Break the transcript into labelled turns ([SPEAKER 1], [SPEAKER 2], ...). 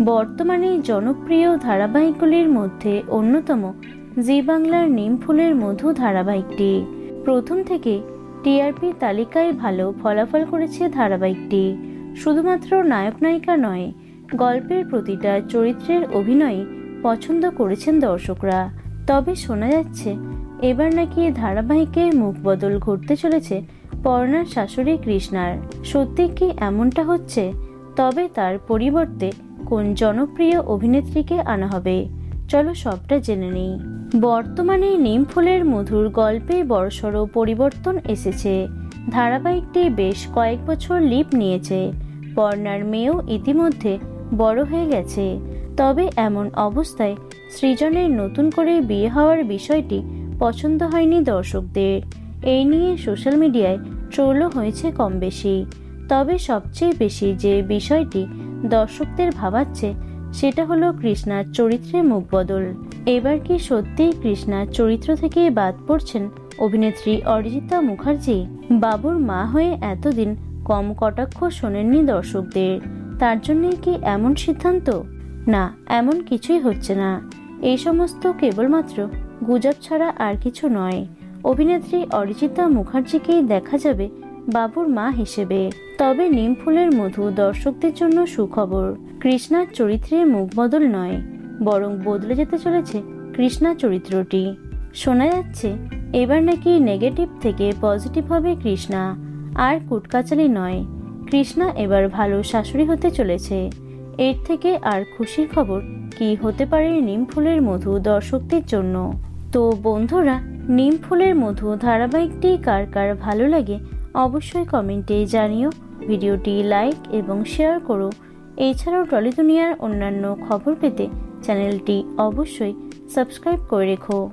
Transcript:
[SPEAKER 1] বর্তমানে জনপ্রিয় ধারাবাহিকগুলির মধ্যে অন্যতম জি বাংলার নিম ফুলের মধু ধারাবাহিকটি। প্রথম থেকে টিআরপি তালিকায় ভালো ফলাফল করেছে ধারাবাহিকটি। শুধুমাত্র নায়ক নায়িকা নয়, গল্পের প্রতিটা চরিত্রের অভিনয় পছন্দ করেছেন দর্শকরা। তবে শোনা যাচ্ছে এবার নাকি ধারাবাহিকে মুখ বদল ঘটতে চলেছে পর্ণার শাশুড়ি কৃষ্ণার। সত্যি কি এমনটা হচ্ছে? তবে তার পরিবর্তে কোন জনপ্রিয় অভিনেত্রীকে আনা হবে, চলো সবটা জেনে নিই। বর্তমানে নিম ফুলের মধুর গল্পে বড়সড় পরিবর্তন এসেছে। ধারাবাহিকটি বেশ কয়েক বছর লিপ নিয়েছে। পর্ণার মেয়েও ইতিমধ্যে বড় হয়ে গেছে। তবে এমন অবস্থায় সৃজনের নতুন করে বিয়ে হওয়ার বিষয়টি পছন্দ হয়নি দর্শকদের। এই নিয়ে সোশ্যাল মিডিয়ায় ট্রোলও হয়েছে কম বেশি। তবে সবচেয়ে বেশি যে বিষয়টি দর্শকদের ভাবাচ্ছে সেটা হলো কৃষ্ণার চরিত্রে মুখ বদল। এবার কি সত্যিই কৃষ্ণার চরিত্র থেকে বাদ পড়ছেন অভিনেত্রী অরিজিতা মুখার্জি? বাবুর মা হয়ে এতদিন কম কটাক্ষ শোনেননি দর্শকদের, তার জন্যই কি এমন সিদ্ধান্ত? না, এমন কিছুই হচ্ছে না। এই সমস্ত কেবলমাত্র গুজব ছাড়া আর কিছু নয়। অভিনেত্রী অরিজিতা মুখার্জিকেই দেখা যাবে বাবুর মা হিসেবে। তবে নিম ফুলের মধু দর্শকদের জন্য সুখবর। কৃষ্ণার চরিত্রে মুখ বদল নয়, বরং বদলে যেতে চলেছে কৃষ্ণা চরিত্রটি। শোনা যাচ্ছে এবার নাকি নেগেটিভ থেকে পজিটিভ হবে কৃষ্ণা। আর কুটকাচালি নয়, কৃষ্ণা এবার ভালো শাশুড়ি হতে চলেছে। এর থেকে আর খুশির খবর কি হতে পারে নিম ফুলের মধু দর্শকদের জন্য? তো বন্ধুরা, নিম ফুলের মধু ধারাবাহিকটি কার কার ভালো লাগে অবশ্যই কমেন্টে জানিও। ভিডিওটি লাইক এবং শেয়ার করো। এছাড়াও টলি দুনিয়ার অন্যান্য খবর পেতে চ্যানেলটি অবশ্যই সাবস্ক্রাইব করে রেখো।